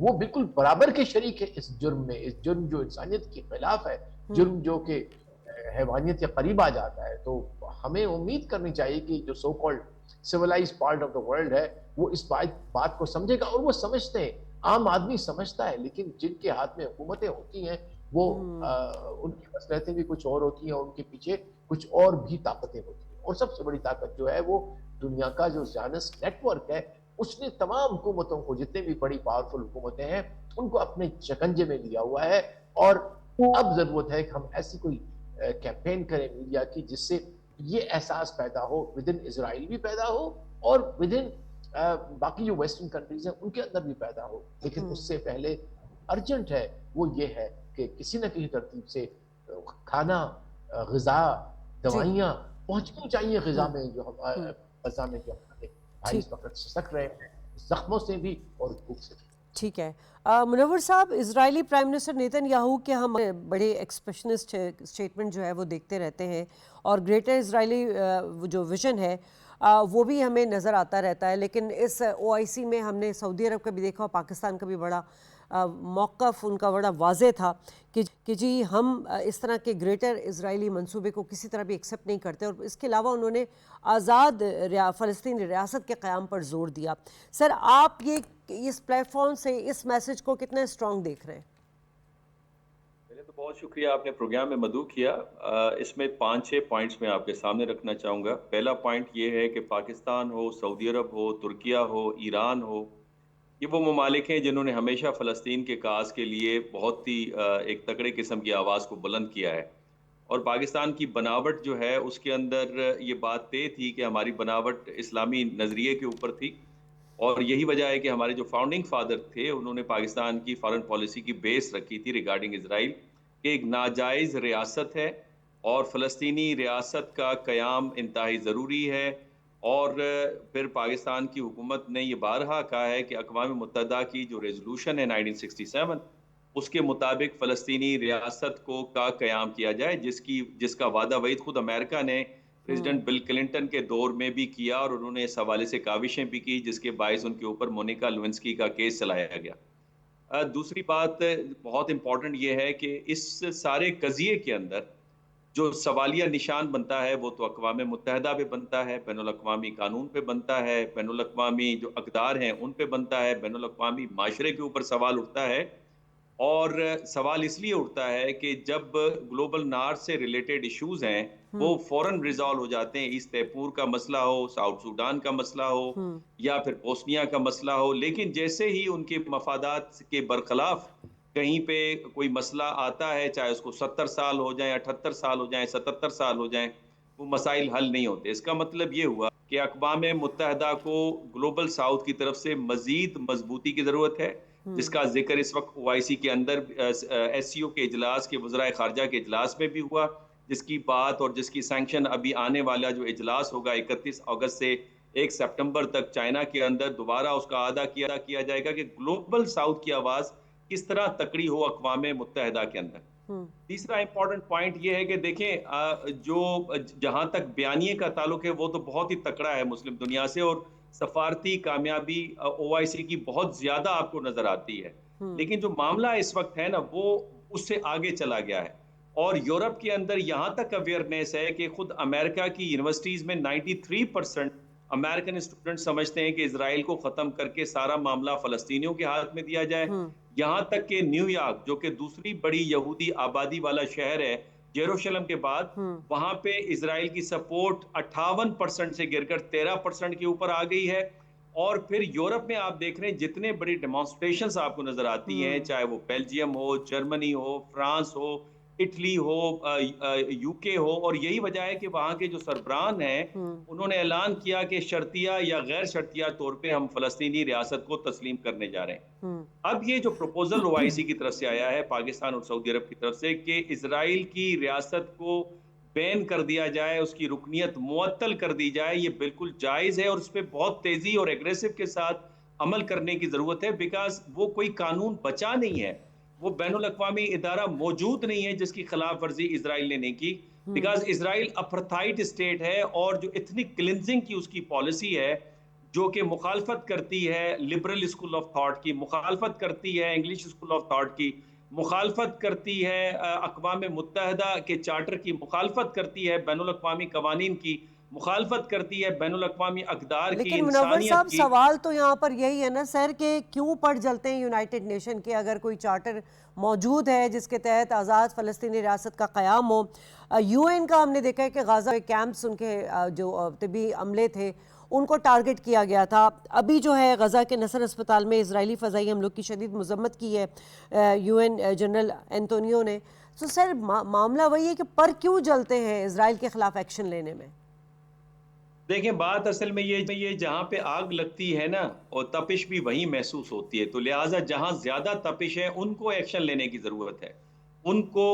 وہ بالکل برابر کے شریک ہے اس جرم میں. اس جرم جو انسانیت کے خلاف ہے, جرم جو کہ حیوانیت کے قریب آ جاتا ہے. تو ہمیں امید کرنی چاہیے کہ جو so called civilise part of the world ہے وہ اس بات کو سمجھے گا, اور وہ سمجھتے ہیں, عام آدمی سمجھتا ہے. لیکن جن کے ہاتھ میں حکومتیں ہوتی ہیں وہ ان کی مصلحتیں بھی کچھ اور ہوتی ہیں, اور ان کے پیچھے کچھ اور بھی طاقتیں ہوتی ہیں. اور سب سے بڑی طاقت جو ہے وہ دنیا کا جو زیانس نیٹ ورک ہے, اس نے تمام حکومتوں کو, جتنے بھی بڑی پاورفل حکومتیں ہیں, ان کو اپنے شکنجے میں لیا ہوا ہے. اور اب ضرورت ہے کہ ہم ایسی کوئی کیمپین کریں میڈیا کی جس سے یہ احساس پیدا ہو, ود ان اسرائیل بھی پیدا ہو, اور ود ان باقی جو ویسٹرن کنٹریز ہیں ان کے اندر بھی پیدا ہو. لیکن اس سے پہلے ارجنٹ ہے وہ یہ ہے کہ کسی نہ کسی ترتیب سے کھانا, غذا, دوائیاں پہنچنی چاہیے غذا میں, جو ہمارے غزہ میں جو ہمارے بھائی اس وقت سسک رہے ہیں, زخموں سے بھی اور بھوک سے بھی. ٹھیک ہے. منور صاحب, اسرائیلی پرائم منسٹر نیتن یاہو کے ہم بڑے ایکسپریشنسٹ اسٹیٹمنٹ جو ہے وہ دیکھتے رہتے ہیں, اور گریٹر اسرائیلی جو ویژن ہے وہ بھی ہمیں نظر آتا رہتا ہے. لیکن اس OIC میں ہم نے سعودی عرب کا بھی دیکھا, اور پاکستان کا بھی بڑا موقف ان کا بڑا واضح تھا کہ جی ہم اس طرح کے گریٹر اسرائیلی منصوبے کو کسی طرح بھی ایکسیپٹ نہیں کرتے. اور اس کے علاوہ انہوں نے آزاد فلسطین ریاست کے قیام پر زور دیا. سر, آپ یہ اس پلیٹ فارم سے اس میسج کو کتنا اسٹرانگ دیکھ رہے ہیں؟ پہلے تو بہت شکریہ, آپ نے پروگرام میں مدعو کیا. اس میں 5-6 پوائنٹس میں آپ کے سامنے رکھنا چاہوں گا. پہلا پوائنٹ یہ ہے کہ پاکستان ہو, سعودی عرب ہو, ترکیہ ہو, ایران ہو, یہ وہ ممالک ہیں جنہوں نے ہمیشہ فلسطین کے کاز کے لیے بہت ہی ایک تکڑے قسم کی آواز کو بلند کیا ہے. اور پاکستان کی بناوٹ جو ہے اس کے اندر یہ بات طے تھی کہ ہماری بناوٹ اسلامی نظریے کے اوپر تھی, اور یہی وجہ ہے کہ ہمارے جو فاؤنڈنگ فادر تھے انہوں نے پاکستان کی فارن پالیسی کی بیس رکھی تھی ریگارڈنگ اسرائیل کہ ایک ناجائز ریاست ہے, اور فلسطینی ریاست کا قیام انتہائی ضروری ہے. اور پھر پاکستان کی حکومت نے یہ بارہا کہا ہے کہ اقوام متحدہ کی جو ریزولوشن ہے 1967 اس کے مطابق فلسطینی ریاست کا قیام کیا جائے, جس کا وعدہ وعید خود امریکہ نے پریزیڈنٹ بل کلنٹن کے دور میں بھی کیا, اور انہوں نے اس حوالے سے کاوشیں بھی کی جس کے باعث ان کے اوپر مونیکا لیونسکی کا کیس چلایا گیا. دوسری بات بہت امپورٹنٹ یہ ہے کہ اس سارے قضیے کے اندر جو سوالیہ نشان بنتا ہے وہ تو اقوام متحدہ پہ بنتا ہے, بین الاقوامی قانون پہ بنتا ہے, بین الاقوامی جو اقدار ہیں ان پہ بنتا ہے, بین الاقوامی معاشرے کے اوپر سوال اٹھتا ہے. اور سوال اس لیے اٹھتا ہے کہ جب گلوبل نارتھ سے ریلیٹڈ ایشوز ہیں وہ فوراً ریزالو ہو جاتے ہیں, ایسٹ تیپور کا مسئلہ ہو, ساؤتھ سوڈان کا مسئلہ ہو, یا پھر بوسنیا کا مسئلہ ہو, لیکن جیسے ہی ان کے مفادات کے برخلاف کہیں پہ کوئی مسئلہ آتا ہے, چاہے اس کو 70 سال ہو جائیں, 78 سال ہو جائیں, 77 سال ہو جائیں, وہ مسائل حل نہیں ہوتے. اس کا مطلب یہ ہوا کہ اقوام متحدہ کو گلوبل ساؤتھ کی طرف سے مزید مضبوطی کی ضرورت ہے, جس کا ذکر اس وقت OIC کے اندر SCO کے اجلاس کے وزرائے خارجہ کے اجلاس میں بھی ہوا, جس کی بات اور جس کی سینکشن ابھی آنے والا جو اجلاس ہوگا 31 اگست سے 1 سپٹمبر تک چائنا کے اندر دوبارہ اس کا اعادہ کیا جائے گا کہ گلوبل ساؤتھ کی آواز کس طرح تکڑی ہو اقوام متحدہ کے اندر. تیسرا امپورٹنٹ پوائنٹ یہ ہے کہ دیکھیں جو جہاں تک بیانیے کا تعلق ہے وہ تو بہت ہی تکڑا ہے مسلم دنیا سے, اور سفارتی کامیابی OIC کی بہت زیادہ آپ کو نظر آتی ہے. لیکن جو معاملہ اس وقت ہے نا وہ اس سے آگے چلا گیا ہے, اور یورپ کے اندر یہاں تک اویئرنیس ہے کہ خود امریکہ کی یونیورسٹیز میں 93% امریکن اسٹوڈنٹ سمجھتے ہیں کہ اسرائیل کو ختم کر کے سارا معاملہ فلسطینیوں کے ہاتھ میں دیا جائے. یہاں تک کہ نیو یارک جو کہ دوسری بڑی یہودی آبادی والا شہر ہے یروشلم کے بعد, وہاں پہ اسرائیل کی سپورٹ 58% سے گر کر 13% کے اوپر آ گئی ہے. اور پھر یورپ میں آپ دیکھ رہے ہیں جتنے بڑی ڈیمانسٹریشنز آپ کو نظر آتی ہیں, چاہے وہ بیلجیم ہو, جرمنی ہو, فرانس ہو, اٹلی ہو, UK ہو, اور یہی وجہ ہے کہ وہاں کے جو سربراہ ہیں انہوں نے اعلان کیا کہ شرطیہ یا غیر شرطیہ طور پہ ہم فلسطینی ریاست کو تسلیم کرنے جا رہے ہیں. اب یہ جو پروپوزل OIC کی طرف سے آیا ہے پاکستان اور سعودی عرب کی طرف سے کہ اسرائیل کی ریاست کو بین کر دیا جائے, اس کی رکنیت معطل کر دی جائے, یہ بالکل جائز ہے, اور اس پہ بہت تیزی اور ایگریسو کے ساتھ عمل کرنے کی ضرورت ہے, بیکاز وہ کوئی قانون بچا نہیں ہے, وہ بین الاقوامی ادارہ موجود نہیں ہے جس کی خلاف ورزی اسرائیل نے نہیں کی, بیکاز اسرائیل اپرتھائٹ اسٹیٹ ہے, اور جو ایتھنک کلینزنگ کی اس کی پالیسی ہے جو کہ مخالفت کرتی ہے لبرل اسکول آف تھاٹ کی، مخالفت کرتی ہے انگلش اسکول آف تھاٹ کی، مخالفت کرتی ہے اقوام متحدہ کے چارٹر کی، مخالفت کرتی ہے بین الاقوامی قوانین کی، مخالفت کرتی ہے بین الاقوامی اقدار کی، لیکن منور انسانیت صاحب کی۔ سوال تو یہاں پر یہی ہے نا سر کہ کیوں پڑ جلتے ہیں یونائٹڈ نیشن کے اگر کوئی چارٹر موجود ہے جس کے تحت آزاد فلسطینی ریاست کا قیام ہو؟ یو این کا ہم نے دیکھا ہے کہ غزہ کیمپس ان کے جو طبی عملے تھے ان کو ٹارگٹ کیا گیا تھا. ابھی جو ہے غزہ کے نصر اسپتال میں اسرائیلی فضائی حملوں کی شدید مذمت کی ہے یو این جنرل اینٹونیو نے. تو سر معاملہ وہی ہے کہ پر کیوں جلتے ہیں اسرائیل کے خلاف ایکشن لینے میں؟ دیکھیں بات اصل میں یہ جہاں پہ آگ لگتی ہے نا اور تپش بھی وہیں محسوس ہوتی ہے، تو لہٰذا جہاں زیادہ تپش ہے ان کو ایکشن لینے کی ضرورت ہے، ان کو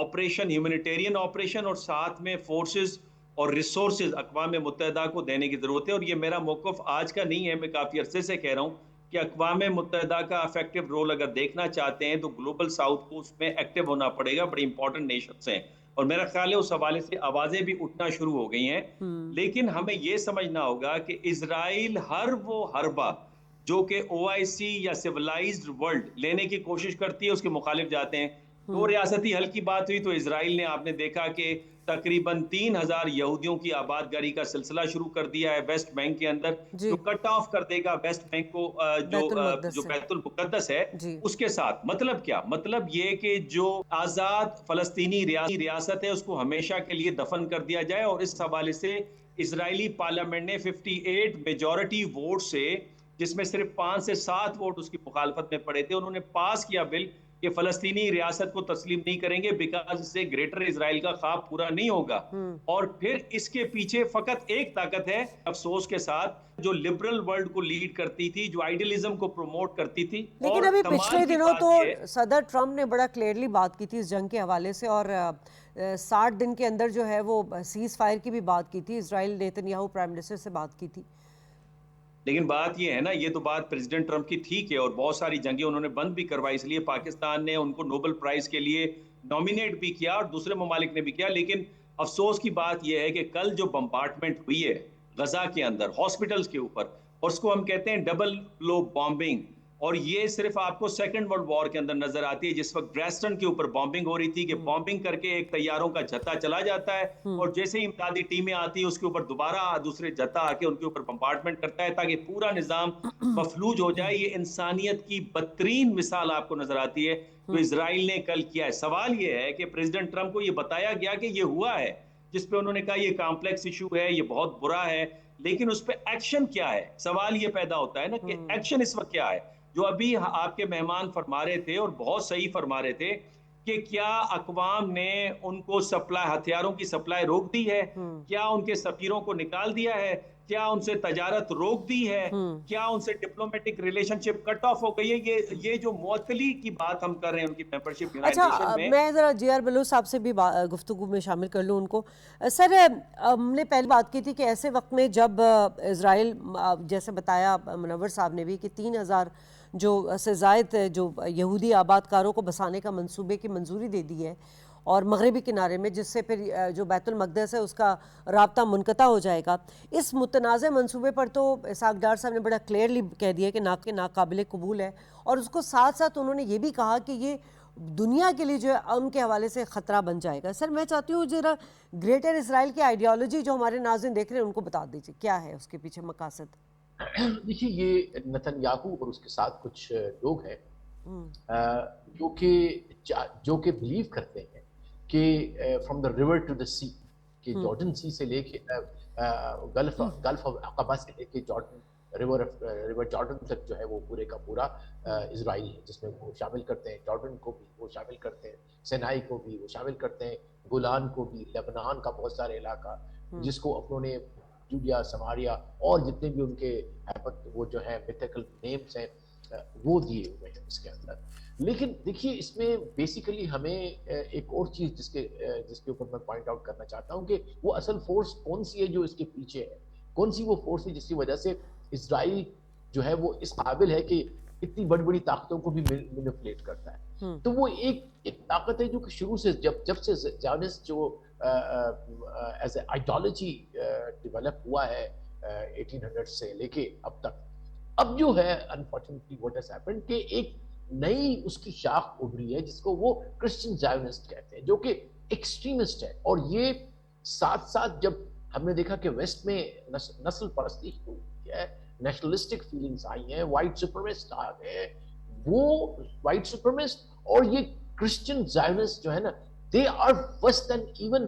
آپریشن ہیومینیٹیرین آپریشن اور ساتھ میں فورسز اور ریسورسز اقوام متحدہ کو دینے کی ضرورت ہے. اور یہ میرا موقف آج کا نہیں ہے، میں کافی عرصے سے کہہ رہا ہوں کہ اقوام متحدہ کا افیکٹو رول اگر دیکھنا چاہتے ہیں تو گلوبل ساؤتھ کو اس میں ایکٹیو ہونا پڑے گا. بڑی امپورٹنٹ نیشنز ہیں اور میرا خیال ہے اس حوالے سے آوازیں بھی اٹھنا شروع ہو گئی ہیں. لیکن ہمیں یہ سمجھنا ہوگا کہ اسرائیل ہر وہ حربہ جو کہ او آئی سی یا سیولائزڈ ورلڈ لینے کی کوشش کرتی ہے اس کے مخالف جاتے ہیں. دو ریاستی حل کی بات ہوئی تو اسرائیل نے آپ نے دیکھا کہ تقریباً 3000 یہودیوں کی آباد گری کا سلسلہ شروع کر دیا ہے ویسٹ بینک کے اندر، جو کٹ آف کر دے گا ویسٹ بینک کو جو بیت المقدس ہے اس کے ساتھ. مطلب کیا؟ مطلب یہ کہ جو آزاد فلسطینی ریاست ہے اس کو ہمیشہ کے لیے دفن کر دیا جائے. اور اس حوالے سے اسرائیلی پارلیمنٹ نے 58 میجورٹی ووٹ سے، جس میں صرف 5 سے 7 ووٹ اس کی مخالفت میں پڑے تھے، انہوں نے پاس کیا بل کہ فلسطینی ریاست کو تسلیم نہیں کریں گے بیکاز اس سے گریٹر اسرائیل کا خواب پورا نہیں ہوگا. اور پھر اس کے پیچھے فقط ایک طاقت ہے، افسوس کے ساتھ، جو لبرل ورلڈ کو لیڈ کرتی تھی، جو آئیڈیلزم کو پروموٹ کرتی تھی. لیکن ابھی پچھلے دنوں تو صدر ٹرمپ نے بڑا کلیئرلی بات کی تھی اس جنگ کے حوالے سے، اور 60 دن کے اندر جو ہے وہ سیز فائر کی بھی بات کی تھی. اسرائیل نیتن یاہو پرائم منسٹر سے بات کی تھی. لیکن بات یہ ہے نا، یہ تو بات پریزیڈنٹ ٹرمپ کی ٹھیک ہے اور بہت ساری جنگیں انہوں نے بند بھی کروائی، اس لیے پاکستان نے ان کو نوبل پرائز کے لیے نامینیٹ بھی کیا اور دوسرے ممالک نے بھی کیا. لیکن افسوس کی بات یہ ہے کہ کل جو بمبارٹمنٹ ہوئی ہے غزہ کے اندر ہاسپٹلز کے اوپر، اور اس کو ہم کہتے ہیں ڈبل لو بامبنگ، اور یہ صرف آپ کو سیکنڈ ورلڈ وار کے اندر نظر آتی ہے جس وقت ڈریسٹن کے اوپر بامبنگ ہو رہی تھی کہ بامبنگ کر کے ایک طیاروں کا جتھا چلا جاتا ہے اور جیسے ہی امدادی ٹیمیں آتی ہیں اس کے اوپر دوبارہ دوسرے جتھا آ کے ان کے اوپر بمبارٹمنٹ کرتا ہے تاکہ پورا نظام مفلوج ہو جائے. یہ انسانیت کی بدترین مثال آپ کو نظر آتی ہے جو اسرائیل نے کل کیا ہے. سوال یہ ہے کہ پریزیڈنٹ ٹرمپ کو یہ بتایا گیا کہ یہ ہوا ہے، جس پہ انہوں نے کہا یہ کمپلیکس ایشو ہے، یہ بہت برا ہے، لیکن اس پہ ایکشن کیا ہے؟ سوال یہ پیدا ہوتا ہے نا کہ ایکشن اس وقت کیا ہے؟ جو ابھی آپ کے مہمان فرما رہے تھے اور بہت صحیح فرما رہے تھے کہ کیا اقوام نے ان کو ہتھیاروں کی سپلائی روک دی ہے؟ کیا ان کے سفیروں کو نکال دیا ہے؟ کیا ان سے تجارت روک دی ہے؟ کیا ان سے ڈپلومیٹک ریلیشن شپ کٹ آف ہو گئی ہے؟ یہ جو معطلی کی بات ہم کر رہے ہیں ان کی ممبرشپ یونائٹڈ نیشن میں. میں ذرا جی آر بلوچ صاحب سے بھی گفتگو میں شامل کر لوں ان کو. سر ہم نے پہلے بات کی تھی کہ ایسے وقت میں جب اسرائیل، جیسے بتایا منور صاحب نے بھی، کہ 3000 جو سے زائد جو یہودی آباد کاروں کو بسانے کا منصوبے کی منظوری دے دی ہے اور مغربی کنارے میں، جس سے پھر جو بیت المقدس ہے اس کا رابطہ منقطع ہو جائے گا. اس متنازع منصوبے پر تو اسحاق ڈار صاحب نے بڑا کلیئرلی کہہ دیا کہ ناقابل قبول ہے، اور اس کو ساتھ ساتھ انہوں نے یہ بھی کہا کہ یہ دنیا کے لیے جو ہے امن کے حوالے سے خطرہ بن جائے گا. سر میں چاہتی ہوں ذرا گریٹر اسرائیل کی آئیڈیالوجی جو ہمارے ناظرین دیکھ رہے ہیں ان کو بتا دیجیے کیا ہے اس کے پیچھے مقاصد. دیکھیے، یہ نیتن یاہو اور اس کے ساتھ کچھ لوگ ہیں جو کہ بلیو کرتے ہیں کہ from the river to the sea, کہ جارڈن سی سے لے کے گلف آف عقبہ سے لے کے ریور جارڈن تک جو ہے وہ پورے کا پورا اسرائیل ہے، جس میں وہ شامل کرتے ہیں جارڈن کو بھی، وہ شامل کرتے ہیں سینائی کو بھی، وہ شامل کرتے ہیں گولان کو بھی، لبنان کا بہت سارے علاقہ جس کو انہوں نے جوڈیا، سماریا اور جتنے بھی ان کے وہ جو ہے میتھیکل نیمز ہیں وہ دیے ہوئے ہیں اس کے اندر. لیکن دیکھیے اس میں بیسیکلی ہمیں ایک اور چیز جس کے اوپر میں پوائنٹ آؤٹ کرنا چاہتا ہوں کہ وہ اصل فورس کون سی ہے جو اس کے پیچھے ہے، کون سی وہ فورس ہے جس کی وجہ سے اسرائیل جو ہے وہ اس قابل ہے کہ اتنی بڑی بڑی طاقتوں کو بھی مینیپولیٹ کرتا ہے. تو وہ ایک طاقت ہے جو کہ شروع سے جب سے زیونسٹ جو ایز اے آئیڈیالوجی ڈیولپ ہوا ہے 1800 سے لے کے اب تک. اب جو ہے انفارچونیٹلی واٹ ہیز ہیپنڈ کہ ایک نئی اس کی شاخ ابھری ہے جس کو وہ کرسچن زائونسٹ کہتے ہیں جو کہ ایکسٹریمسٹ ہے. اور یہ ساتھ ساتھ جب ہم نے دیکھا کہ ویسٹ میں نسل پرستی ہوئی ہے, نیشنلسٹک فیلنگز آئی ہیں, وائٹ سپرمیسٹ آ گئے, وہ وائٹ سپرمیسٹ اور یہ کرسچن زائونسٹ جو ہے نا they are verse then even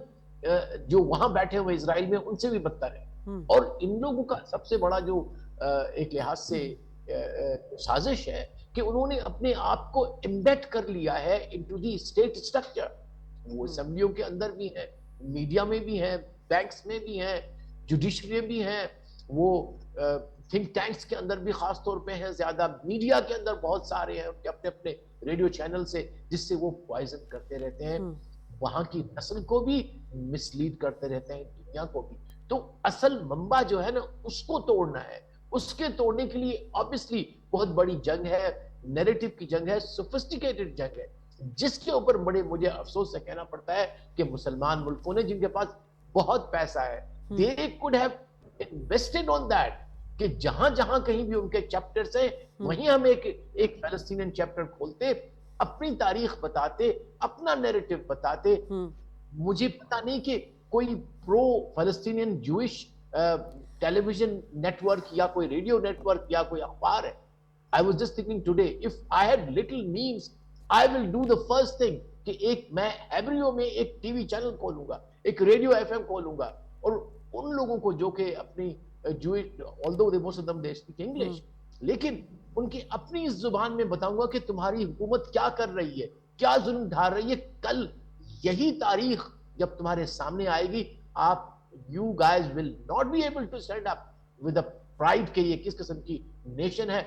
جو وہاں بیٹھے ہوئے اسرائیل میں ان سے بھی بدتر ہے. اور ان لوگوں کا سب سے بڑا جو ایک لحاظ سے سازش ہے کہ انہوں نے اپنے آپ کو امبیڈ کر لیا ہے انٹو دی اسٹیٹ اسٹرکچر. وہ اسمبلیوں کے اندر بھی ہیں, میڈیا میں بھی ہیں, بینکس میں بھی ہیں, جوڈیشری میں بھی ہیں, وہ تھنک ٹینکس کے اندر بھی خاص طور پہ ہیں زیادہ, میڈیا کے اندر بہت سارے ہیں ان کے اپنے اپنے ریڈیو چینل سے جس سے وہ پوائزن کرتے رہتے ہیں, وہاں کی نسل کو بھی مسلیڈ کرتے رہتے ہیں, دنیا کو بھی. تو اصل منبع جو ہے نا اس کو توڑنا ہے. اس کے توڑنے کے لیے obviously بہت بڑی جنگ ہے, نیریٹو کی جنگ ہے, سوفسٹیکیٹڈ جنگ ہے, جس کے اوپر بڑے مجھے افسوس سے کہنا پڑتا ہے کہ مسلمان ملکوں نے جن کے پاس بہت پیسہ ہے they could have invested on that کہ جہاں جہاں کہیں بھی ان کے چیپٹرز ہیں وہیں ہم ایک فلسطینین چیپٹر کھولتے, اپنی تاریخ بتاتے, اپنا نیریٹو بتاتے. مجھے پتا نہیں کہ کوئی پرو فلسطینین جوئش ٹیلی ویژن نیٹ ورک یا کوئی ریڈیو نیٹ ورک یا کوئی اخبار ہے. I was just thinking today, if I had little means, I will do the first thing کہ ایک میں ہیبریو میں ایک ٹی وی چینل کھولوں گا, ایک ریڈیو ایف ایم کھولوں گا, اور ان لوگوں کو جو کہ اپنی although they most of them they speak English, لیکن ان کی اپنی اس زبان میں بتاؤں گا کہ تمہاری حکومت کیا کر رہی ہے, کیا ظلم ڈھا رہی ہے. کل یہی تاریخ جب تمہارے سامنے آئے گی, آپ you guys will not be able to stand up with a pride کہ یہ کس قسم کی نیشن ہے,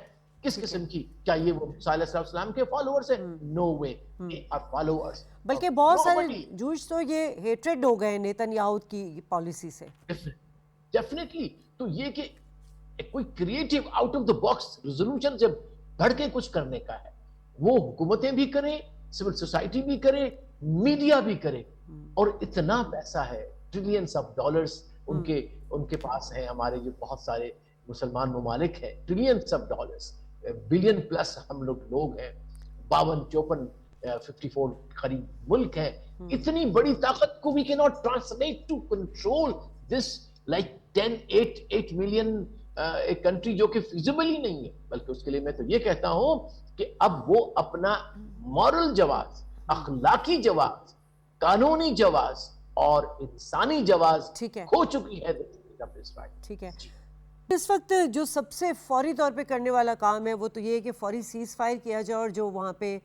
کس قسم کی, کیا یہ وہ موسیٰ علیہ السلام کے فالوورز ہیں؟ No way, they are followers. بلکہ بہت سارے جوش تو یہ ہیٹریڈ ہو گئے نیتن یاہو کی پالیسی سے. ڈیفینیٹلی. تو یہ کہ کوئی creative out of the box resolution جب بڑھ کے کچھ کرنے کا ہے, وہ حکومتیں بھی کریں, سول سوسائٹی بھی کرے, میڈیا بھی کرے. اور اتنا پیسہ ہے, ٹریلینز آف ڈالرز ان کے پاس ہیں. ہمارے جو بہت سارے مسلمان ممالک ہیں, trillions of dollars, billion plus ہم لوگ ہیں, 54 قریب ملک ہیں. اتنی بڑی طاقت کو we cannot translate to control this like 8 million ایک کنٹری جو کہ فیزیبل ہی نہیں ہے. بلکہ اس کے لیے میں تو یہ کہتا ہوں کہ اب وہ اپنا مورل جواز, اخلاقی جواز, قانونی جواز اور انسانی جواز کھو چکی ہے. ٹھیک ہے. اس وقت جو سب سے فوری طور پہ کرنے والا کام ہے وہ تو یہ ہے کہ فوری سیز فائر کیا جائے, اور جو وہاں پہ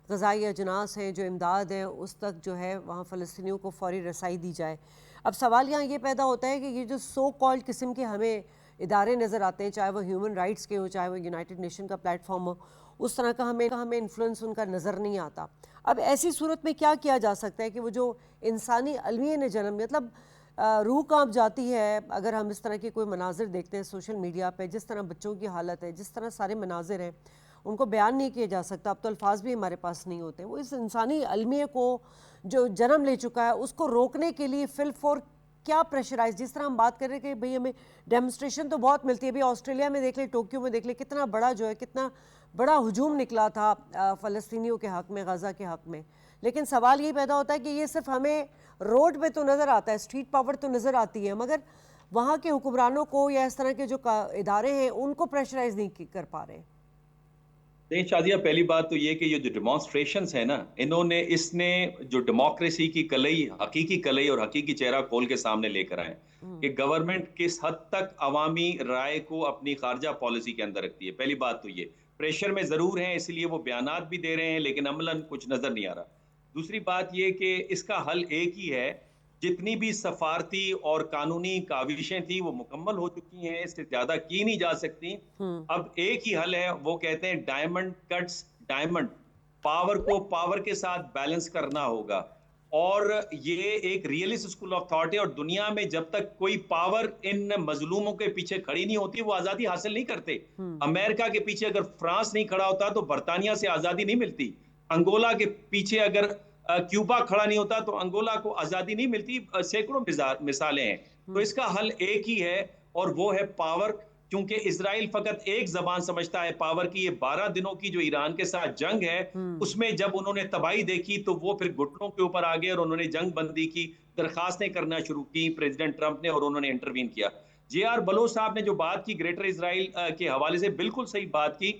غذائی اجناس ہیں, جو امداد ہے, اس تک جو ہے وہاں فلسطینیوں کو فوری رسائی دی جائے. اب سوال یہاں یہ پیدا ہوتا ہے کہ یہ جو سو کالڈ قسم کے ہمیں ادارے نظر آتے ہیں, چاہے وہ ہیومن رائٹس کے ہوں, چاہے وہ یونائٹڈ نیشن کا پلیٹ فارم ہو, اس طرح کا ہمیں انفلوئنس ان کا نظر نہیں آتا. اب ایسی صورت میں کیا جا سکتا ہے کہ وہ جو انسانی المیہ نے جنم, مطلب روح کانپ جاتی ہے اگر ہم اس طرح کے کوئی مناظر دیکھتے ہیں سوشل میڈیا پہ, جس طرح بچوں کی حالت ہے, جس طرح سارے مناظر ہیں, ان کو بیان نہیں کیا جا سکتا. اب تو الفاظ بھی ہمارے پاس نہیں ہوتے. وہ اس انسانی المیہ کو جو جنم لے چکا ہے اس کو روکنے کے لیے فل فور کیا پریشرائز, جس طرح ہم بات کر رہے ہیں کہ بھئی ہمیں ڈیمونسٹریشن تو بہت ملتی ہے. ابھی آسٹریلیا میں دیکھ لیں, ٹوکیو میں دیکھ لیں, کتنا بڑا جو ہے, کتنا بڑا ہجوم نکلا تھا فلسطینیوں کے حق میں, غزہ کے حق میں. لیکن سوال یہ پیدا ہوتا ہے کہ یہ صرف ہمیں روڈ پہ تو نظر آتا ہے, اسٹریٹ پاور تو نظر آتی ہے, مگر وہاں کے حکمرانوں کو یا اس طرح کے جو ادارے ہیں ان کو پریشرائز نہیں کر پا رہے. نہیں شادیہ, پہلی بات تو یہ کہ یہ جو ڈیمانسٹریشنز ہیں نا, اس نے جو ڈیموکریسی کی کلئی, حقیقی کلئی اور حقیقی چہرہ کھول کے سامنے لے کر آئے کہ گورنمنٹ کس حد تک عوامی رائے کو اپنی خارجہ پالیسی کے اندر رکھتی ہے. پہلی بات تو یہ پریشر میں ضرور ہیں, اس لیے وہ بیانات بھی دے رہے ہیں, لیکن عملاً کچھ نظر نہیں آ رہا. دوسری بات یہ کہ اس کا حل ایک ہی ہے, جتنی بھی سفارتی اور قانونی کاوشیں تھیں وہ مکمل ہو چکی ہیں, اس سے زیادہ کی نہیں جا سکتی. اب ایک ہی حل ہے, وہ کہتے ہیں ڈائمنڈ کٹس ڈائمنڈ. پاور کو پاور کے ساتھ بیلنس کرنا ہوگا, اور یہ ایک ریئلسٹ اسکول آف تھاٹ ہے. اور دنیا میں جب تک کوئی پاور ان مظلوموں کے پیچھے کھڑی نہیں ہوتی وہ آزادی حاصل نہیں کرتے. امریکہ کے پیچھے اگر فرانس نہیں کھڑا ہوتا تو برطانیہ سے آزادی نہیں ملتی. انگولا کے پیچھے اگر کیوبا کھڑا نہیں ہوتا تو انگولا کو آزادی نہیں ملتی. سینکڑوں مثالیں ہیں. تو اس کا حل ایک ہی ہے, اور وہ ہے پاور. کیونکہ اسرائیل فقط ایک زبان سمجھتا ہے پاور کی. یہ 12 دنوں کی جو ایران کے ساتھ جنگ ہے اس میں جب انہوں نے تباہی دیکھی تو وہ پھر گھٹنوں کے اوپر آ گئے اور انہوں نے جنگ بندی کی, درخواستیں کرنا شروع کی پریزیڈنٹ ٹرمپ نے, اور انہوں نے انٹروین کیا. جے آر بلوچ صاحب نے جو بات کی گریٹر اسرائیل کے حوالے سے بالکل صحیح بات کی.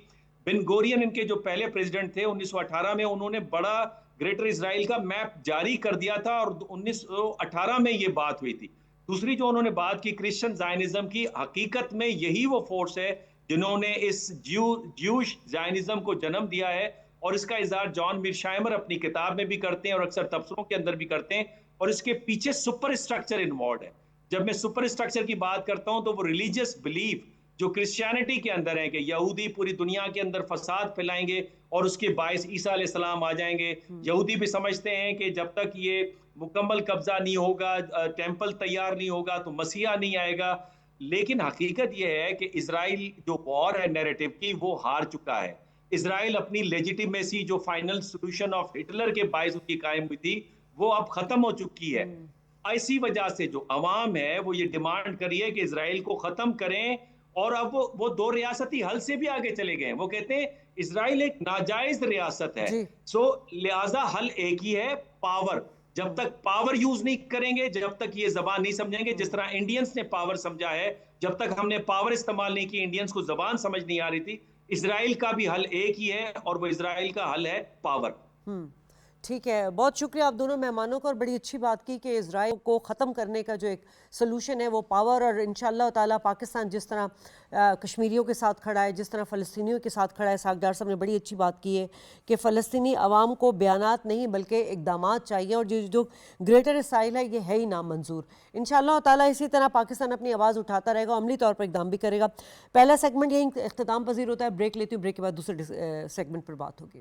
بن گورین ان کے جو پہلے پریزیڈنٹ تھے 1918 میں, انہوں نے بڑا گریٹر اسرائیل کا میپ جاری کر دیا تھا اور 1918 میں یہ بات ہوئی تھی. دوسری جو انہوں نے بات کی کرسچن زائنزم کی, حقیقت میں یہی وہ فورس ہے جنہوں نے اس جیوش زائنزم کو جنم دیا ہے, اور اس کا اظہار جان میرشائمر اپنی کتاب میں بھی کرتے ہیں اور اکثر تبصروں کے اندر بھی کرتے ہیں. اور اس کے پیچھے سپر اسٹرکچر انوالوڈ ہے. جب میں سپر اسٹرکچر کی بات کرتا ہوں تو وہ ریلیجیس بلیف جو کرسچینٹی کے اندر ہے کہ یہودی پوری دنیا کے اندر فساد پھیلائیں گے اور اس کے باعث عیسیٰ علیہ السلام آ جائیں گے. یہودی بھی سمجھتے ہیں کہ جب تک یہ مکمل قبضہ نہیں ہوگا, ٹیمپل تیار نہیں ہوگا تو مسیحا نہیں آئے گا. لیکن حقیقت یہ ہے کہ اسرائیل جو وار ہے نیریٹو کی وہ ہار چکا ہے. اسرائیل اپنی لیجیٹیمیسی جو فائنل سولوشن آف ہٹلر کے باعث ان کی قائم ہوئی تھی وہ اب ختم ہو چکی ہے. اسی وجہ سے جو عوام ہے وہ یہ ڈیمانڈ کری ہے کہ اسرائیل کو ختم کریں, اور اب وہ 2 ریاستی حل سے بھی آگے چلے گئے. وہ کہتے ہیں اسرائیل ایک ناجائز ریاست ہے, سو لہذا حل ایک ہی ہے, پاور. جب تک پاور یوز نہیں کریں گے, جب تک یہ زبان نہیں سمجھیں گے, جس طرح انڈینز نے پاور سمجھا ہے, جب تک ہم نے پاور استعمال نہیں کی, انڈینز کو زبان سمجھ نہیں آ رہی تھی. اسرائیل کا بھی حل ایک ہی ہے اور وہ اسرائیل کا حل ہے پاور. ٹھیک ہے, بہت شکریہ آپ دونوں مہمانوں کو, اور بڑی اچھی بات کی کہ اسرائیل کو ختم کرنے کا جو ایک سلوشن ہے وہ پاور, اور انشاءاللہ تعالیٰ پاکستان جس طرح کشمیریوں کے ساتھ کھڑا ہے, جس طرح فلسطینیوں کے ساتھ کھڑا ہے. ساکھ صاحب نے بڑی اچھی بات کی ہے کہ فلسطینی عوام کو بیانات نہیں بلکہ اقدامات چاہیے, اور جو گریٹر اسرائیل ہے یہ ہے ہی نامنظور. انشاءاللہ تعالیٰ اسی طرح پاکستان اپنی آواز اٹھاتا رہے گا, عملی طور پر اقدام بھی کرے گا. پہلا سیگمنٹ یہیں اختتام پذیر ہوتا ہے. بریک لیتی ہوں, بریک کے بعد دوسرے سیگمنٹ پر بات ہوگی.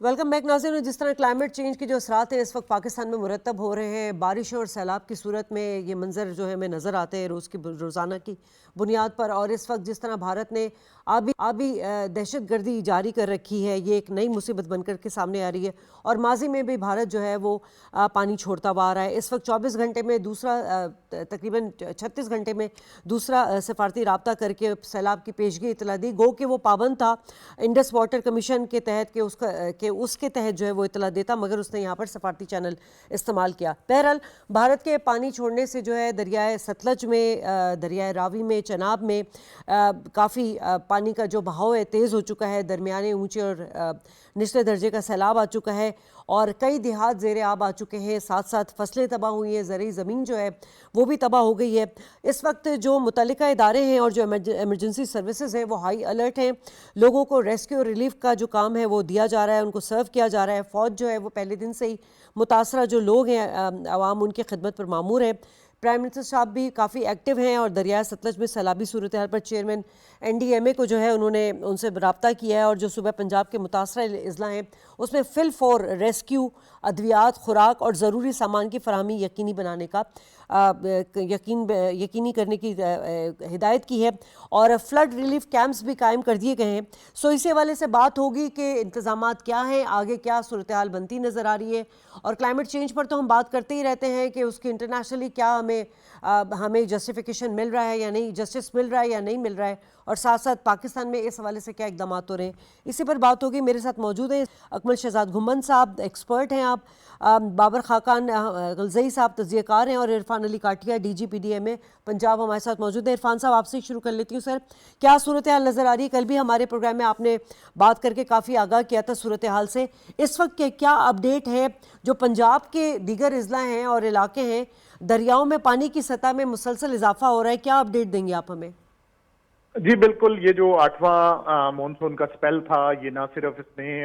ویلکم بیک ناظرین. جس طرح کلائمیٹ چینج کے جو اثرات ہیں اس وقت پاکستان میں مرتب ہو رہے ہیں, بارشوں اور سیلاب کی صورت میں یہ منظر جو ہے ہمیں نظر آتے ہیں روزانہ کی بنیاد پر. اور اس وقت جس طرح بھارت نے آبی دہشت گردی جاری کر رکھی ہے, یہ ایک نئی مصیبت بن کر کے سامنے آ رہی ہے, اور ماضی میں بھی بھارت جو ہے وہ پانی چھوڑتا ہوا آ رہا ہے. اس وقت 24 گھنٹے میں دوسرا, تقریباً 36 گھنٹے میں دوسرا سفارتی رابطہ کر کے سیلاب کی پیشگی اطلاع دی. گو کہ وہ پابند تھا انڈس واٹر کمیشن کے تحت کہ اس کے تحت جو ہے وہ اطلاع دیتا, مگر اس نے یہاں پر سفارتی چینل استعمال کیا. بہرحال بھارت کے پانی چھوڑنے سے جو ہے دریائے ستلج میں, دریائے راوی میں, چناب میں کافی پانی کا جو بہاؤ ہے تیز ہو چکا ہے. درمیانے, اونچے اور نچلے درجے کا سیلاب آ چکا ہے, اور کئی دیہات زیر آب آ چکے ہیں. ساتھ ساتھ فصلیں تباہ ہوئی ہیں, زرعی زمین جو ہے وہ بھی تباہ ہو گئی ہے. اس وقت جو متعلقہ ادارے ہیں اور جو ایمرجنسی سروسز ہیں وہ ہائی الرٹ ہیں. لوگوں کو ریسکیو اور ریلیف کا جو کام ہے وہ دیا جا رہا ہے, ان کو سرو کیا جا رہا ہے. فوج جو ہے وہ پہلے دن سے ہی متاثرہ جو لوگ ہیں عوام, ان کی خدمت پر مامور ہے. پرائم منسٹر صاحب بھی کافی ایکٹیو ہیں, اور دریائے ستلج میں سیلابی صورتحال پر چیئرمین NDMA کو جو ہے انہوں نے ان سے رابطہ کیا ہے, اور جو صوبہ پنجاب کے متاثرہ اضلاع ہیں اس میں فل فور ریسکیو, ادویات, خوراک اور ضروری سامان کی فراہمی یقینی بنانے کا یقینی کرنے کی ہدایت کی ہے, اور فلڈ ریلیف کیمپس بھی قائم کر دیے گئے ہیں. سو اسی حوالے سے بات ہوگی کہ انتظامات کیا ہیں, آگے کیا صورتحال بنتی نظر آ رہی ہے. اور کلائمیٹ چینج پر تو ہم بات کرتے ہی رہتے ہیں کہ اس کی انٹرنیشنلی کیا ہمیں جسٹیفیکیشن مل رہا ہے یا نہیں, جسٹس مل رہا ہے یا نہیں مل رہا ہے, اور ساتھ ساتھ پاکستان میں اس حوالے سے کیا اقدامات ہو رہے ہیں, اسی پر بات ہوگی. میرے ساتھ موجود ہیں اکمل شہزاد گھمن صاحب, ایکسپرٹ ہیں آپ, بابر خاقان غلزئی صاحب تجزیہ کار ہیں, اور عرفان علی کاٹیا DG PDMA پنجاب ہمارے ساتھ موجود ہیں. عرفان صاحب آپ سے شروع کر لیتی ہوں. سر, کیا صورتحال نظر آ رہی ہے؟ کل بھی ہمارے پروگرام میں آپ نے بات کر کے کافی آگاہ کیا تھا صورتحال سے. اس وقت کے کیا اپڈیٹ ہے؟ جو پنجاب کے دیگر اضلاع ہیں اور علاقے ہیں, دریاؤں میں پانی کی سطح میں مسلسل اضافہ ہو رہا ہے, کیا اپڈیٹ دیں گے آپ ہمیں؟ جی بالکل, یہ جو 8واں مونسون کا سپیل تھا یہ نہ صرف اس نے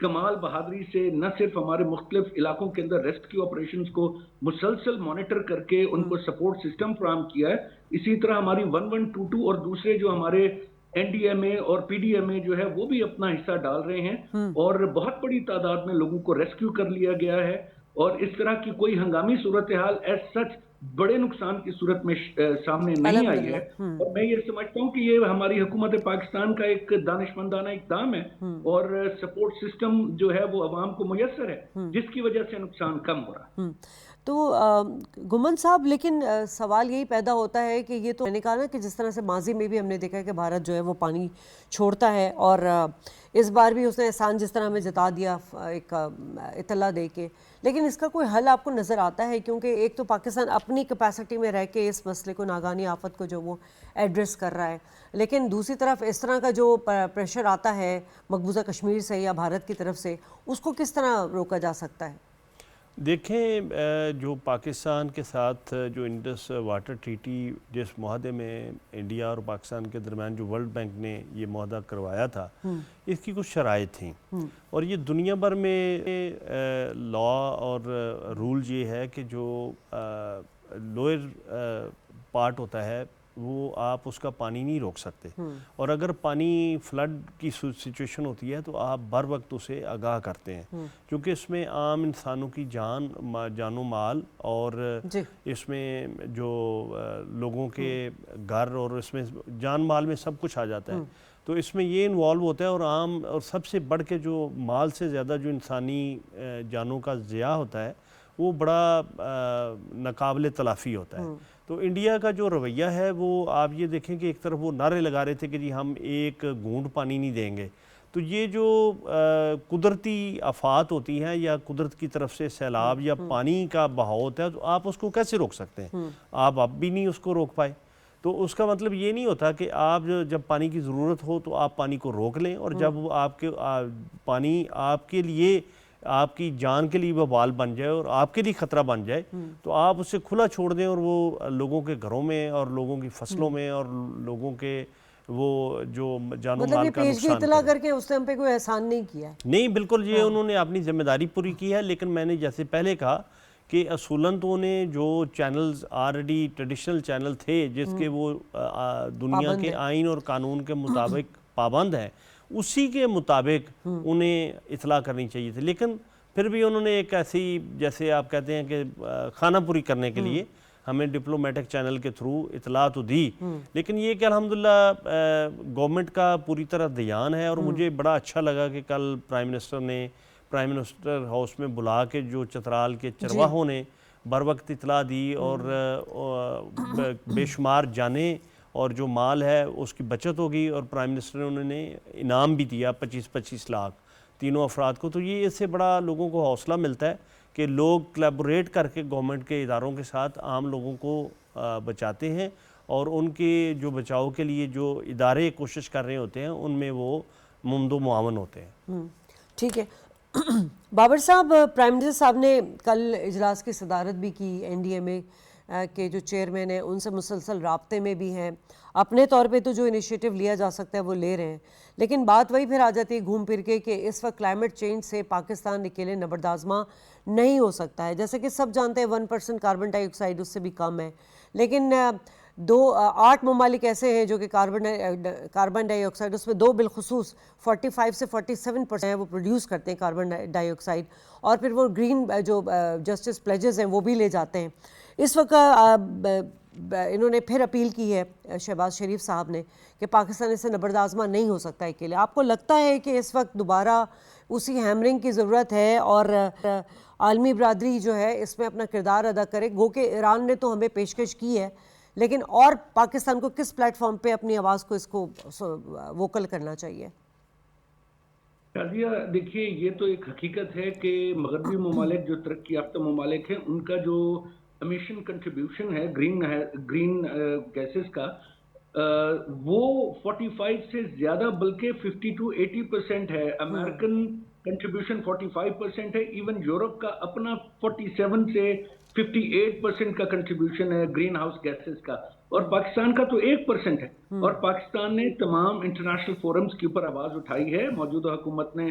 کمال بہادری سے نہ صرف ہمارے مختلف علاقوں کے اندر ریسکیو آپریشنز کو مسلسل مانیٹر کر کے ان کو سپورٹ سسٹم فراہم کیا ہے، اسی طرح ہماری 1122 اور دوسرے جو ہمارے این ڈی ایم اے اور پی ڈی ایم اے جو ہے وہ بھی اپنا حصہ ڈال رہے ہیں، اور بہت بڑی تعداد میں لوگوں کو ریسکیو کر لیا گیا ہے، اور اس طرح کی کوئی ہنگامی صورتحال ایز سچ بڑے نقصان کی صورت میں سامنے نہیں آئی ہے۔ اور میں یہ سمجھتا ہوں کہ یہ ہماری حکومت پاکستان کا ایک دانشمندانہ اقدام ہے، اور سپورٹ سسٹم جو ہے وہ عوام کو میسر ہے، جس کی وجہ سے نقصان کم ہو رہا ہے۔ تو گمن صاحب، لیکن سوال یہی پیدا ہوتا ہے کہ یہ تو میں نے کہا نا کہ جس طرح سے ماضی میں بھی ہم نے دیکھا ہے کہ بھارت جو ہے وہ پانی چھوڑتا ہے، اور اس بار بھی اس نے احسان جس طرح ہمیں جتا دیا ایک اطلاع دے کے، لیکن اس کا کوئی حل آپ کو نظر آتا ہے؟ کیونکہ ایک تو پاکستان اپنی کیپیسٹی میں رہ کے اس مسئلے کو، ناگہانی آفت کو جو وہ ایڈریس کر رہا ہے، لیکن دوسری طرف اس طرح کا جو پریشر آتا ہے مقبوضہ کشمیر سے یا بھارت کی طرف سے، اس کو کس طرح روکا جا سکتا ہے؟ دیکھیں، جو پاکستان کے ساتھ جو انڈس واٹر ٹریٹی جس معاہدے میں انڈیا اور پاکستان کے درمیان جو ورلڈ بینک نے یہ معاہدہ کروایا تھا، اس کی کچھ شرائط تھیں، اور یہ دنیا بھر میں لا اور رول یہ ہے کہ جو لوئر پارٹ ہوتا ہے وہ آپ اس کا پانی نہیں روک سکتے، اور اگر پانی فلڈ کی سچویشن ہوتی ہے تو آپ بر وقت اسے آگاہ کرتے ہیں، کیونکہ اس میں عام انسانوں کی جان و مال، اور اس میں جو لوگوں کے گھر، اور اس میں جان مال میں سب کچھ آ جاتا ہے، تو اس میں یہ انوالو ہوتا ہے، اور عام اور سب سے بڑھ کے جو مال سے زیادہ جو انسانی جانوں کا ضیاع ہوتا ہے وہ بڑا ناقابل تلافی ہوتا ہے۔ تو انڈیا کا جو رویہ ہے وہ آپ یہ دیکھیں کہ ایک طرف وہ نعرے لگا رہے تھے کہ جی ہم ایک گھونٹ پانی نہیں دیں گے، تو یہ جو قدرتی آفات ہوتی ہیں یا قدرت کی طرف سے سیلاب یا پانی کا بہاؤ ہوتا ہے، تو آپ اس کو کیسے روک سکتے ہیں؟ آپ اب بھی نہیں اس کو روک پائے، تو اس کا مطلب یہ نہیں ہوتا کہ آپ جب پانی کی ضرورت ہو تو آپ پانی کو روک لیں، اور جب وہ آپ کے پانی آپ کے لیے، آپ کی جان کے لیے وبال بن جائے اور آپ کے لیے خطرہ بن جائے تو آپ اسے کھلا چھوڑ دیں، اور وہ لوگوں کے گھروں میں اور لوگوں کی فصلوں میں اور لوگوں کے وہ جو جان و مال کا پیشگی نقصان اطلاع کر کے اس نے ہم پہ کوئی احسان نہیں کیا ہے۔ نہیں، بالکل یہ انہوں نے اپنی ذمہ داری پوری کی ہے، لیکن میں نے جیسے پہلے کہا کہ اصولاً تو انہیں جو چینلز آلریڈی ٹریڈیشنل چینل تھے جس کے وہ دنیا کے آئین اور قانون کے مطابق پابند ہیں، اسی کے مطابق انہیں اطلاع کرنی چاہیے تھی، لیکن پھر بھی انہوں نے ایک ایسی، جیسے آپ کہتے ہیں کہ خانہ پوری کرنے کے لیے ہمیں ڈپلومیٹک چینل کے تھرو اطلاع تو دی، لیکن یہ کہ الحمدللہ گورنمنٹ کا پوری طرح دھیان ہے، اور مجھے بڑا اچھا لگا کہ کل پرائم منسٹر نے پرائم منسٹر ہاؤس میں بلا کے جو چترال کے چرواہوں نے بر وقت اطلاع دی، اور بے شمار جانیں اور جو مال ہے اس کی بچت ہوگی، اور پرائم منسٹر نے انہوں نے انعام بھی دیا 25 لاکھ تینوں افراد کو۔ تو یہ اس سے بڑا لوگوں کو حوصلہ ملتا ہے کہ لوگ کلیبوریٹ کر کے گورنمنٹ کے اداروں کے ساتھ عام لوگوں کو بچاتے ہیں، اور ان کے جو بچاؤ کے لیے جو ادارے کوشش کر رہے ہوتے ہیں ان میں وہ ممد و معاون ہوتے ہیں۔ ٹھیک ہے بابر صاحب، پرائم منسٹر صاحب نے کل اجلاس کی صدارت بھی کی، این ڈی ایم اے کے جو چیئرمین ہیں ان سے مسلسل رابطے میں بھی ہیں، اپنے طور پہ تو جو انیشیٹو لیا جا سکتا ہے وہ لے رہے ہیں، لیکن بات وہی پھر آ جاتی ہے گھوم پھر کے کہ اس وقت کلائمیٹ چینج سے پاکستان اکیلے نبردآزماں نہیں ہو سکتا ہے۔ جیسے کہ سب جانتے ہیں 1% کاربن ڈائی آکسائڈ اس سے بھی کم ہے، لیکن 8 ممالک ایسے ہیں جو کہ کاربن ڈائی آکسائڈ اس میں 2 بالخصوص 45 سے 47% وہ پروڈیوس کرتے ہیں کاربن ڈائی آکسائڈ، اور پھر وہ گرین جو جسٹس پلیجز ہیں وہ بھی لے جاتے ہیں۔ اس وقت انہوں نے پھر اپیل کی ہے شہباز شریف صاحب نے کہ پاکستان اس سے نبردآزماں نہیں ہو سکتا اکیلے۔ آپ کو لگتا ہے کہ اس وقت دوبارہ اسی ہیمرنگ کی ضرورت ہے اور عالمی برادری جو ہے اس میں اپنا کردار ادا کرے؟ گو کہ ایران نے تو ہمیں پیشکش کی ہے، لیکن اور پاکستان کو کس پلیٹ فارم پہ اپنی آواز کو اس کو ووکل کرنا چاہیے؟ شازیہ، دیکھیے یہ تو ایک حقیقت ہے کہ مغربی ممالک جو ترقی یافتہ ممالک ہیں ان کا جو امیشن کنٹریبیوشن ہے گرین گیسز کا، وہ 45 سے زیادہ بلکہ 50 to 80% ہے۔ امریکن کنٹریبیوشن 45% ہے، ایون یورپ کا اپنا 47 سے 58% کا کنٹریبیوشن ہے گرین ہاؤس گیسز کا، اور پاکستان کا تو 1% ہے۔ اور پاکستان نے تمام انٹرنیشنل فورمز کے اوپر آواز اٹھائی ہے، موجودہ حکومت نے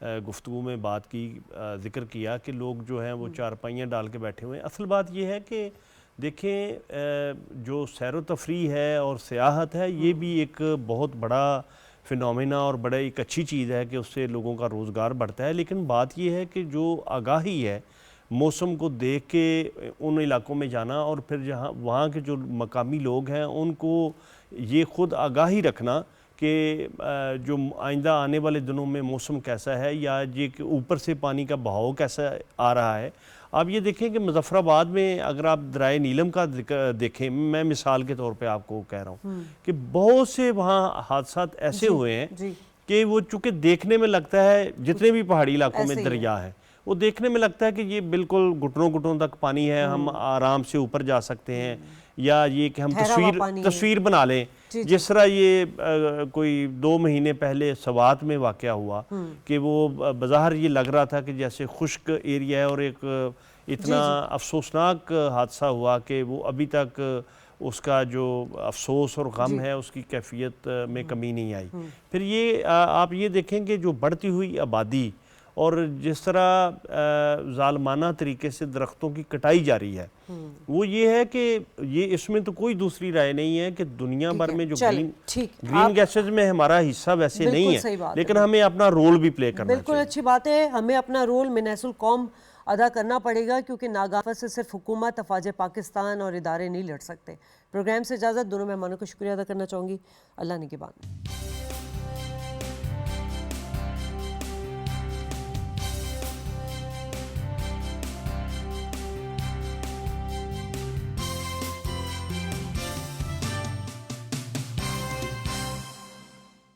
گفتگو میں بات کی، ذکر کیا کہ لوگ جو ہیں وہ چارپائیاں ڈال کے بیٹھے ہوئے ہیں۔ اصل بات یہ ہے کہ دیکھیں جو سیر و تفریح ہے اور سیاحت ہے یہ بھی ایک بہت بڑا فنومینا اور بڑا ایک اچھی چیز ہے کہ اس سے لوگوں کا روزگار بڑھتا ہے، لیکن بات یہ ہے کہ جو آگاہی ہے موسم کو دیکھ کے ان علاقوں میں جانا، اور پھر جہاں وہاں کے جو مقامی لوگ ہیں ان کو یہ خود آگاہی رکھنا کہ جو آئندہ آنے والے دنوں میں موسم کیسا ہے، یا یہ کہ اوپر سے پانی کا بہاؤ کیسا آ رہا ہے۔ آپ یہ دیکھیں کہ مظفر آباد میں اگر آپ درائے نیلم کا دیکھیں، میں مثال کے طور پہ آپ کو کہہ رہا ہوں کہ بہت سے وہاں حادثات ایسے ہوئے ہیں کہ وہ چونکہ دیکھنے میں لگتا ہے جتنے بھی پہاڑی علاقوں میں دریا ہے وہ دیکھنے میں لگتا ہے کہ یہ بالکل گھٹنوں گھٹنوں تک پانی ہے، ہم آرام سے اوپر جا سکتے ہیں، یا یہ کہ ہم تصویر بنا لیں، جس طرح یہ کوئی 2 مہینے پہلے سوات میں واقعہ ہوا کہ وہ بظاہر یہ لگ رہا تھا کہ جیسے خشک ایریا ہے، اور ایک اتنا افسوسناک حادثہ ہوا کہ وہ ابھی تک اس کا جو افسوس اور غم ہے اس کی کیفیت میں کمی نہیں آئی۔ پھر یہ آپ یہ دیکھیں کہ جو بڑھتی ہوئی آبادی اور جس طرح ظالمانہ طریقے سے درختوں کی کٹائی جاری ہے، وہ یہ ہے کہ یہ اس میں تو کوئی دوسری رائے نہیں ہے کہ دنیا بھر میں جو گرین گیسز میں ہمارا حصہ ویسے نہیں ہے، لیکن ہمیں اپنا رول بھی پلے کرنا چاہیے۔ بالکل اچھی بات ہے، ہمیں اپنا رول منحص القوم ادا کرنا پڑے گا، کیونکہ ناگہانی سے صرف حکومت، افواج پاکستان اور ادارے نہیں لڑ سکتے۔ پروگرام سے اجازت، دونوں مہمانوں کو شکریہ ادا کرنا چاہوں گی۔ اللہ نگہبان۔